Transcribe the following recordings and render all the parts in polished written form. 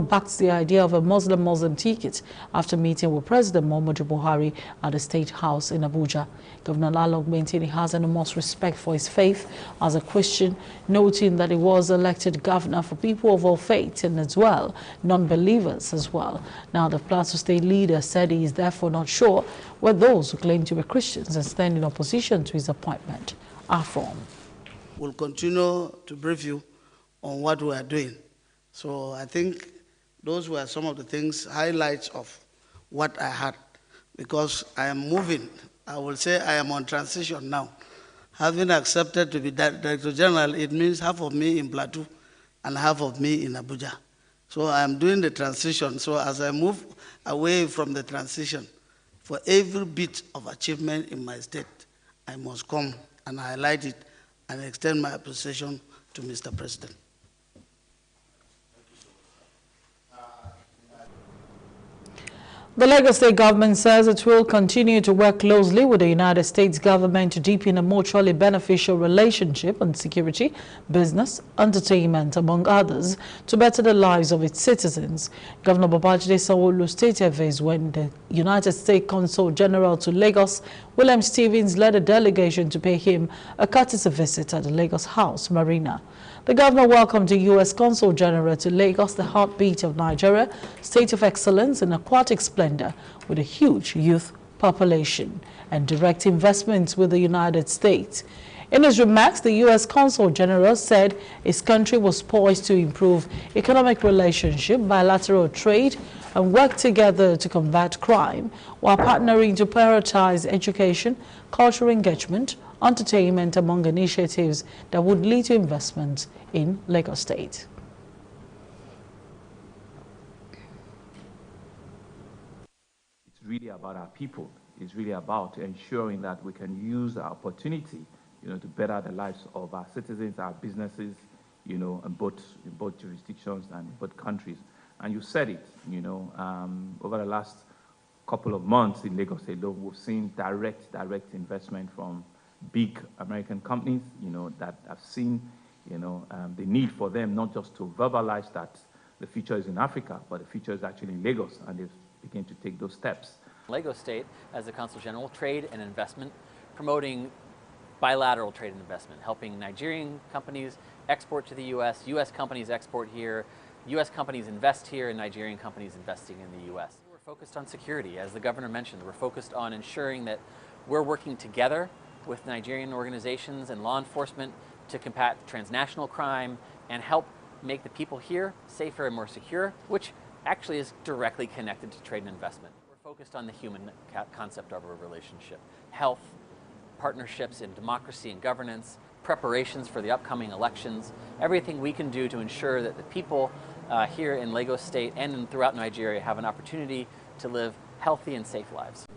backs the idea of a Muslim ticket after meeting with President Muhammadu Buhari at the State House in Abuja. Governor Lalong maintained he has enormous respect for his faith as a Christian, noting that he was elected governor for people of all faiths and as well non-believers as well. Now, the Plateau State leader said he is therefore not sure where those who claim to be Christians and stand in opposition to his appointment are from. We'll continue to brief you on what we are doing. So I think those were some of the things, highlights of what I had, because I am moving. I will say I am on transition now. Having accepted to be Director General, it means half of me in Plateau and half of me in Abuja. So I am doing the transition. So as I move away from the transition, for every bit of achievement in my state, I must come and highlight it and extend my appreciation to Mr. President. The Lagos State government says it will continue to work closely with the United States government to deepen a mutually beneficial relationship on security, business, entertainment, among others, to better the lives of its citizens. Governor Babajide Sanwo-Olu stated this when the United States Consul General to Lagos, William Stevens, led a delegation to pay him a courtesy visit at the Lagos House Marina. The governor welcomed the U.S. Consul General to Lagos, the heartbeat of Nigeria, state of excellence and aquatic splendor with a huge youth population and direct investments with the United States. In his remarks, the U.S. Consul General said his country was poised to improve economic relationship, bilateral trade, and work together to combat crime, while partnering to prioritize education, cultural engagement, entertainment among initiatives that would lead to investments in Lagos State. It's really about our people. It's really about ensuring that we can use our opportunity, to better the lives of our citizens, our businesses, in both jurisdictions and in both countries. And you said it, over the last couple of months in Lagos State, we've seen direct investment from big American companies, that have seen, the need for them not just to verbalize that the future is in Africa, but the future is actually in Lagos, and they've begun to take those steps. Lagos State, as the Consul General, trade and investment, promoting bilateral trade and investment, helping Nigerian companies export to the U.S., U.S. companies export here, U.S. companies invest here, and Nigerian companies investing in the U.S. We're focused on security, as the governor mentioned. We're focused on ensuring that we're working together with Nigerian organizations and law enforcement to combat transnational crime and help make the people here safer and more secure, which actually is directly connected to trade and investment. We're focused on the human concept of a relationship, health, partnerships in democracy and governance, preparations for the upcoming elections, everything we can do to ensure that the people here in Lagos State and throughout Nigeria have an opportunity to live healthy and safe lives.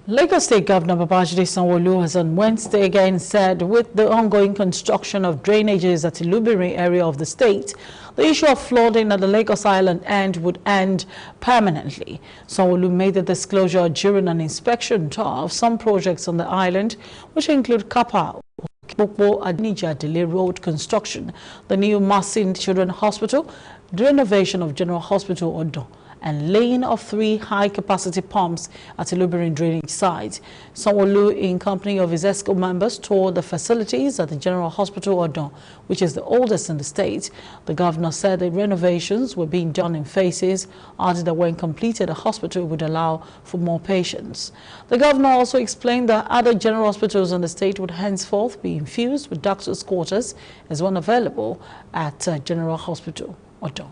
Lagos State Governor Babajide Sanwo-Olu has on Wednesday again said with the ongoing construction of drainages at the Ilubiri area of the state, the issue of flooding at the Lagos Island end would end permanently. Sanwo-Olu made the disclosure during an inspection tour of some projects on the island, which include Kappa, Bokbo, Adnija Delay Road construction, the new Masin Children's Hospital, the renovation of General Hospital Odo, and laying of 3 high-capacity pumps at Ilubiri drainage site. Sanwo-Olu, in company of his ESCO members, toured the facilities at the General Hospital Odon, which is the oldest in the state. The governor said the renovations were being done in phases, added that when completed, the hospital would allow for more patients. The governor also explained that other general hospitals in the state would henceforth be infused with doctors' quarters as one available at General Hospital Odon.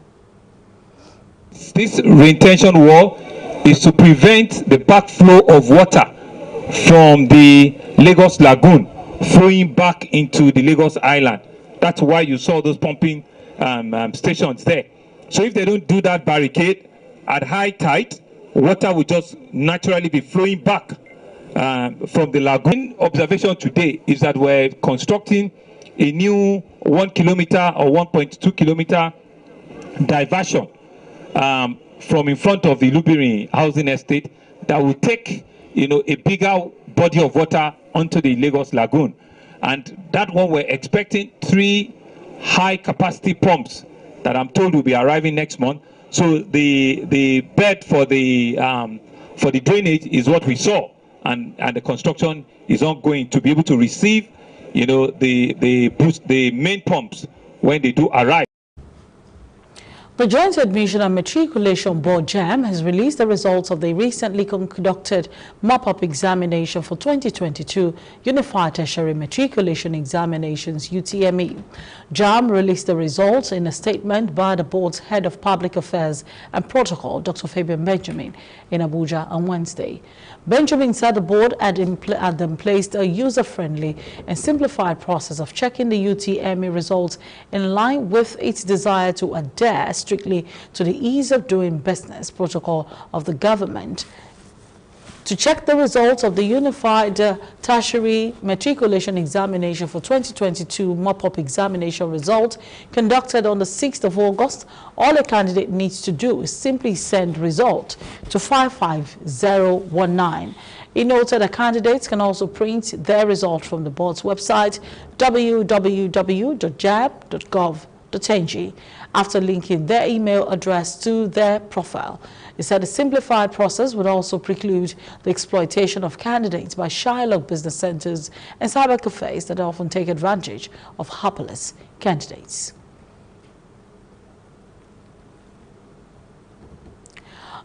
This retention wall is to prevent the backflow of water from the Lagos Lagoon flowing back into the Lagos Island. That's why you saw those pumping stations there. So if they don't do that barricade at high tide, water will just naturally be flowing back from the lagoon. Observation today is that we're constructing a new 1 kilometer or 1.2 kilometer diversion from in front of the Ilubiri housing estate that will take, a bigger body of water onto the Lagos Lagoon. And that one we're expecting 3 high capacity pumps that I'm told will be arriving next month. So the bed for the drainage is what we saw, and the construction is ongoing to be able to receive, you know, the main pumps when they do arrive. The Joint Admission and Matriculation Board (JAM) has released the results of the recently conducted mop-up examination for 2022 Unified Tertiary Matriculation Examinations (UTME). JAM released the results in a statement by the board's head of public affairs and protocol, Dr. Fabian Benjamin, in Abuja on Wednesday. Benjamin said the board had in placed a user-friendly and simplified process of checking the UTME results in line with its desire to adhere strictly to the ease of doing business protocol of the government. To check the results of the Unified Tertiary Matriculation Examination for 2022 mop-up examination result conducted on the 6th of August, all a candidate needs to do is simply send result to 55019. He noted that candidates can also print their result from the board's website www.jab.gov.ng after linking their email address to their profile. He said a simplified process would also preclude the exploitation of candidates by Shylock business centers and cyber cafes that often take advantage of hapless candidates.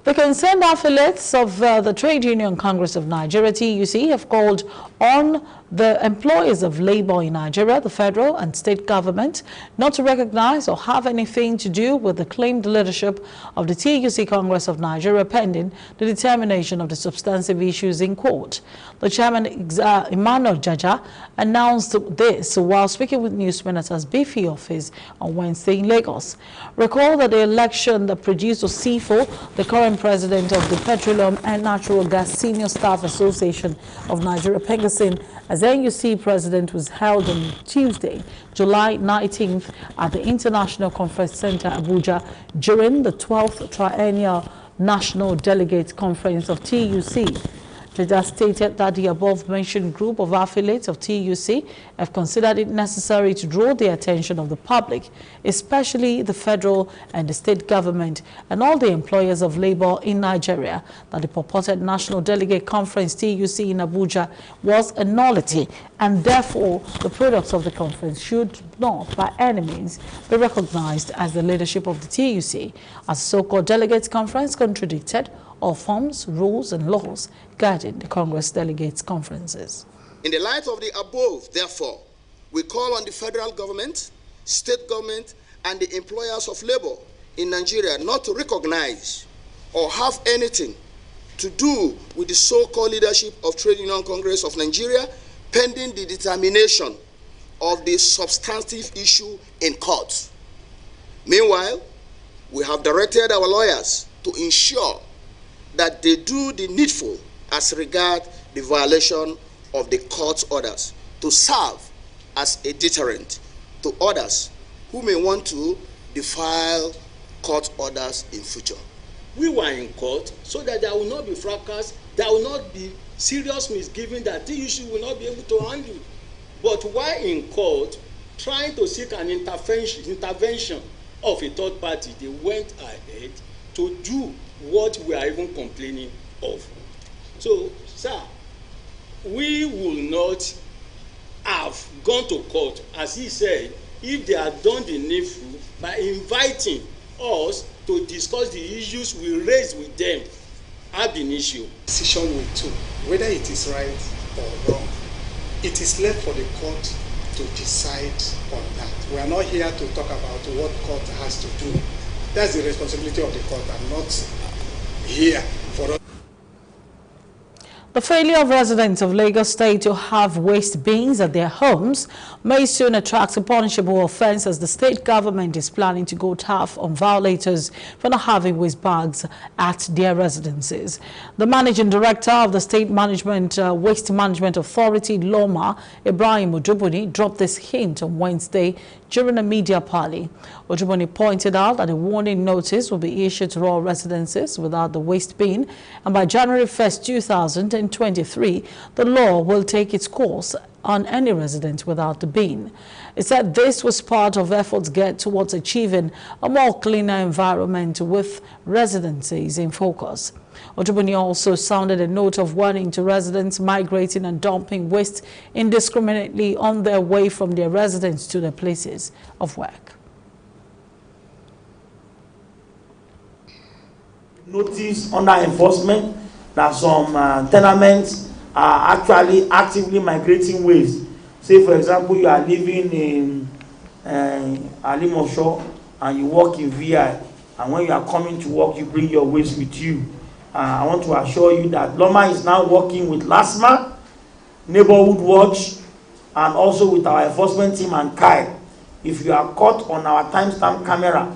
The concerned affiliates of the Trade Union Congress of Nigeria, TUC, have called on the employers of labor in Nigeria, the federal and state government, not to recognize or have anything to do with the claimed leadership of the TUC Congress of Nigeria pending the determination of the substantive issues in court. The chairman, Emmanuel Jaja, announced this while speaking with newsmen at his Bifi office on Wednesday in Lagos. Recall that the election that produced Osifo, the current president of the Petroleum and Natural Gas Senior Staff Association of Nigeria, Pegasin, as NUC president, was held on Tuesday, July 19th at the International Conference Center, Abuja, during the 12th Triennial National Delegates Conference of TUC. Jaja stated that the above-mentioned group of affiliates of TUC have considered it necessary to draw the attention of the public, especially the federal and the state government and all the employers of labor in Nigeria, that the purported National Delegate Conference TUC in Abuja was a nullity, and therefore the products of the conference should not by any means be recognized as the leadership of the TUC, as the so-called Delegates Conference contradicted all forms, rules and laws guiding the Congress delegates conferences. In the light of the above, therefore, we call on the federal government, state government, and the employers of labor in Nigeria not to recognize or have anything to do with the so-called leadership of Trade Union Congress of Nigeria pending the determination of the substantive issue in court. Meanwhile, we have directed our lawyers to ensure that they do the needful as regard the violation of the court's orders to serve as a deterrent to others who may want to defile court orders in future. We were in court so that there will not be fracas, there will not be serious misgiving that the issue will not be able to handle. But while in court, trying to seek an intervention of a third party, they went ahead to do what we are even complaining of. So, sir, we will not have gone to court, as he said, if they had done the needful by inviting us to discuss the issues we raised with them ab initio. Decision we took, whether it is right or wrong, it is left for the court to decide on that. We are not here to talk about what court has to do. That's the responsibility of the court. I'm not here for us. The failure of residents of Lagos State to have waste bins at their homes may soon attract a punishable offense, as the state government is planning to go tough on violators for not having waste bags at their residences. The managing director of the State Waste Management Authority, Loma, Ibrahim Ojubuni, dropped this hint on Wednesday during a media parley. Ojubuni pointed out that a warning notice will be issued to all residences without the waste bin, and by January 1st, 2023, the law will take its course on any resident without the bin. It said this was part of efforts geared towards achieving a more cleaner environment with residencies in focus. Otubuni also sounded a note of warning to residents migrating and dumping waste indiscriminately on their way from their residence to their places of work. Notice under enforcement that some tenements are actually actively migrating waste. Say, for example, you are living in Alimosho and you work in VI, and when you are coming to work, you bring your waste with you. I want to assure you that Loma is now working with LASMA, Neighborhood Watch, and also with our enforcement team and Kai. If you are caught on our timestamp camera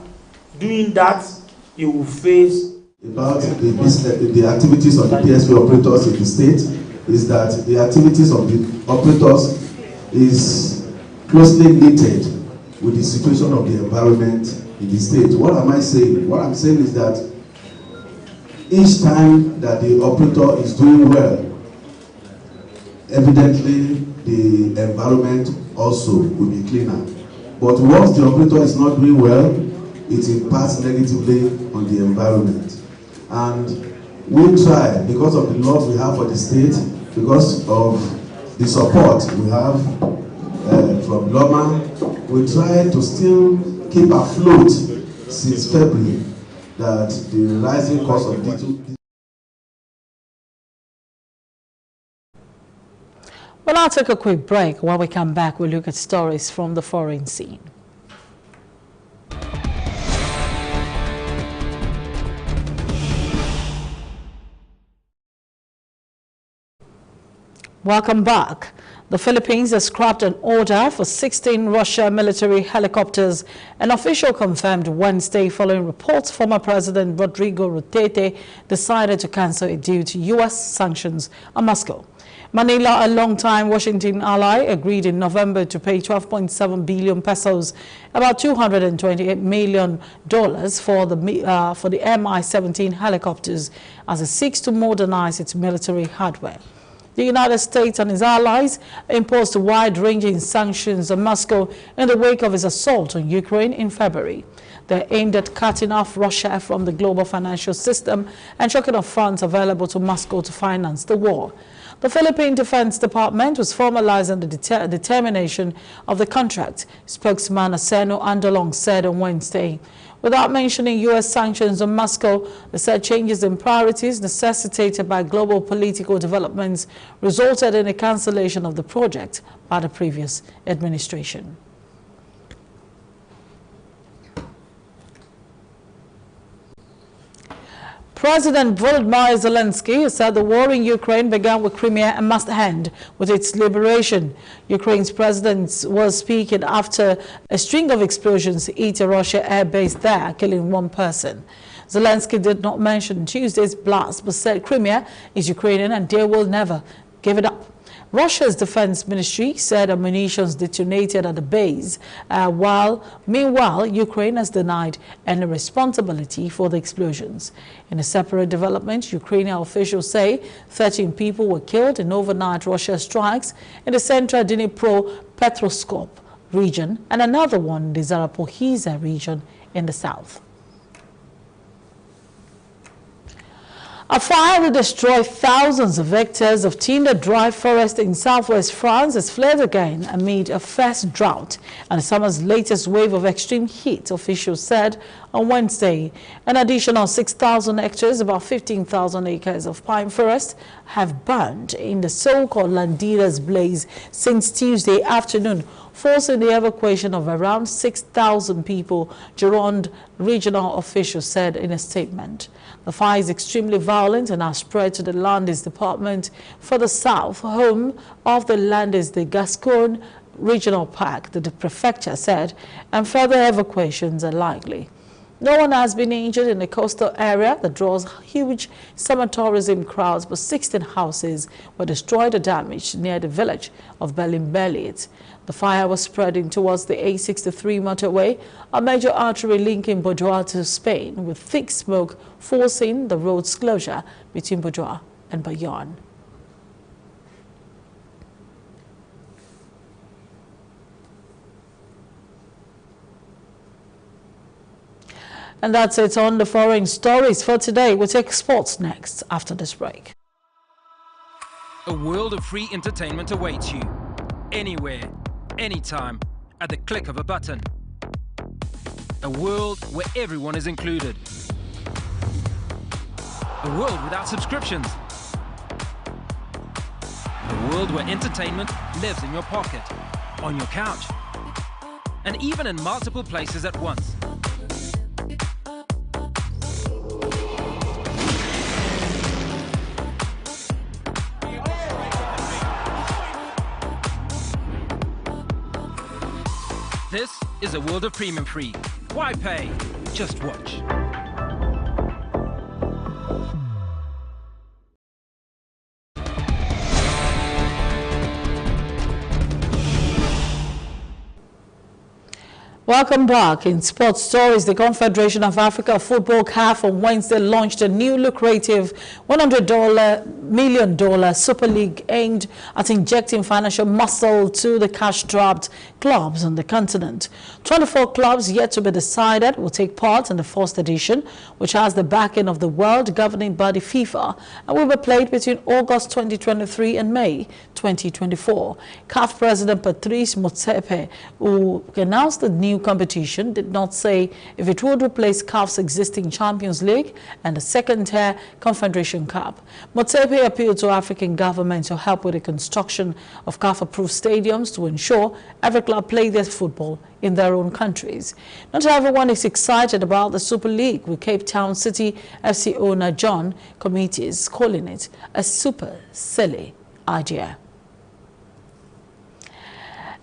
doing that, you will face. About the activities of the PSP operators in the state is that the activities of the operators is closely related with the situation of the environment in the state. What am I saying? What I'm saying is that each time that the operator is doing well, evidently the environment also will be cleaner. But once the operator is not doing well, it impacts negatively on the environment. And we try, because of the love we have for the state, because of the support we have from Loma, we try to still keep afloat since February that the rising cost of diesel. Well, I'll take a quick break. When we come back, we'll look at stories from the foreign scene. Welcome back. The Philippines has scrapped an order for 16 Russian military helicopters. An official confirmed Wednesday following reports former President Rodrigo Duterte decided to cancel it due to U.S. sanctions on Moscow. Manila, a long-time Washington ally, agreed in November to pay 12.7 billion pesos, about $228 million for the Mi-17 helicopters, as it seeks to modernize its military hardware. The United States and its allies imposed wide-ranging sanctions on Moscow in the wake of its assault on Ukraine in February. They're aimed at cutting off Russia from the global financial system and shutting off funds available to Moscow to finance the war. The Philippine Defense Department was formalizing the determination of the contract, spokesman Aseno Andalong said on Wednesday. Without mentioning U.S. sanctions on Moscow, they said changes in priorities necessitated by global political developments resulted in a cancellation of the project by the previous administration. President Volodymyr Zelensky said the war in Ukraine began with Crimea and must end with its liberation. Ukraine's president was speaking after a string of explosions hit a Russian airbase there, killing one person. Zelensky did not mention Tuesday's blast, but said Crimea is Ukrainian and they will never give it up. Russia's defense ministry said ammunition detonated at the base, meanwhile, Ukraine has denied any responsibility for the explosions. In a separate development, Ukrainian officials say 13 people were killed in overnight Russia strikes in the central Dnipro-Petrovsk region and another one in the Zaporizhzhia region in the south. A fire that destroyed thousands of hectares of tinder dry forest in southwest France has flared again amid a fierce drought and the summer's latest wave of extreme heat, officials said on Wednesday. An additional 6,000 hectares, about 15,000 acres of pine forest, have burned in the so-called Landiras blaze since Tuesday afternoon, forcing the evacuation of around 6,000 people, Gironde regional officials said in a statement. The fire is extremely violent and has spread to the Landes department further south, home of the Landes de Gascogne Regional Park, the prefecture said, and further evacuations are likely. No one has been injured in the coastal area that draws huge summer tourism crowds, but 16 houses were destroyed or damaged near the village of Belin-Belit. The fire was spreading towards the A63 motorway, a major artery linking Baudoir to Spain, with thick smoke forcing the road's closure between Baudoir and Bayonne. And that's it on the foreign stories for today. We'll take sports next after this break. A world of free entertainment awaits you. Anywhere, anytime, at the click of a button. A world where everyone is included. A world without subscriptions. A world where entertainment lives in your pocket, on your couch, and even in multiple places at once. This is a world of premium free. Why pay? Just watch. Welcome back. In sports stories, the Confederation of Africa Football CAF on Wednesday launched a new lucrative $100 million Super League aimed at injecting financial muscle to the cash-strapped clubs on the continent. 24 clubs yet to be decided will take part in the first edition, which has the backing of the world governing body FIFA and will be played between August 2023 and May 2024. CAF President Patrice Motsepe, who announced the new competition, did not say if it would replace CAF's existing Champions League and the second-tier Confederation Cup. Motsepe appealed to African governments to help with the construction of CAF-approved stadiums to ensure every club play their football in their own countries. Not everyone is excited about the Super League, with Cape Town City FC owner John Committees calling it a super silly idea.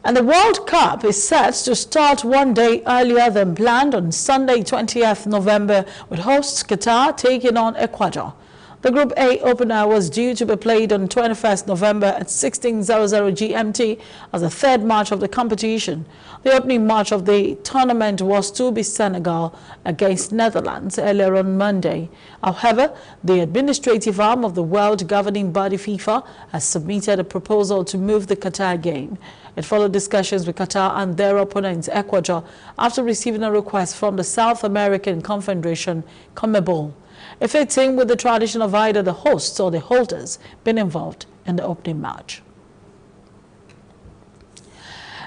And the World Cup is set to start one day earlier than planned on Sunday, 20th November, with hosts Qatar taking on Ecuador. The Group A opener was due to be played on 21st November at 16:00 GMT as the third match of the competition. The opening match of the tournament was to be Senegal against Netherlands earlier on Monday. However, the administrative arm of the world governing body FIFA has submitted a proposal to move the Qatar game. It followed discussions with Qatar and their opponents, Ecuador, after receiving a request from the South American Confederation, CONMEBOL. It fits in with the tradition of either the hosts or the holders being involved in the opening match.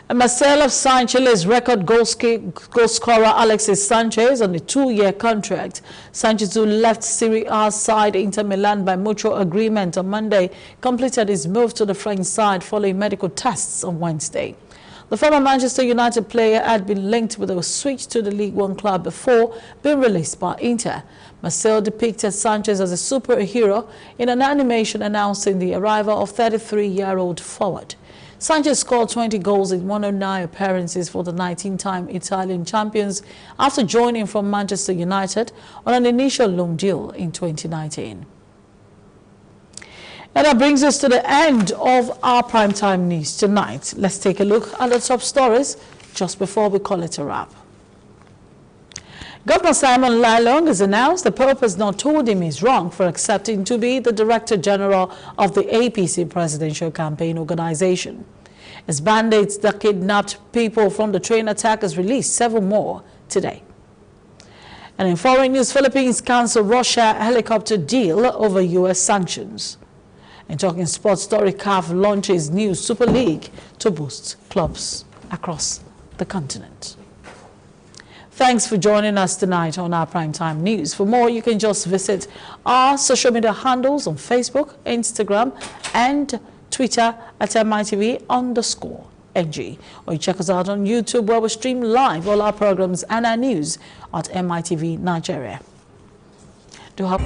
And Marcelo Sanchez's record goal scorer Alexis Sanchez on a 2-year contract. Sanchez, who left Serie A side Inter Milan by mutual agreement on Monday, completed his move to the French side following medical tests on Wednesday. The former Manchester United player had been linked with a switch to the League One club before being released by Inter. Marcel depicted Sanchez as a superhero in an animation announcing the arrival of 33-year-old forward. Sanchez scored 20 goals in 109 appearances for the 19-time Italian champions after joining from Manchester United on an initial loan deal in 2019. And that brings us to the end of our primetime news tonight. Let's take a look at the top stories just before we call it a wrap. Governor Simon Lalong has announced the Pope has not told him he's wrong for accepting to be the Director General of the APC Presidential Campaign Organization. As bandits that kidnapped people from the train attack has released several more today. And in foreign news, Philippines cancelled Russia helicopter deal over U.S. sanctions. And talking sports story, CAF launches new Super League to boost clubs across the continent. Thanks for joining us tonight on our Primetime News. For more, you can just visit our social media handles on Facebook, Instagram, and Twitter at MITV_NG. Or you check us out on YouTube, where we stream live all our programs and our news at MITV Nigeria. Do help.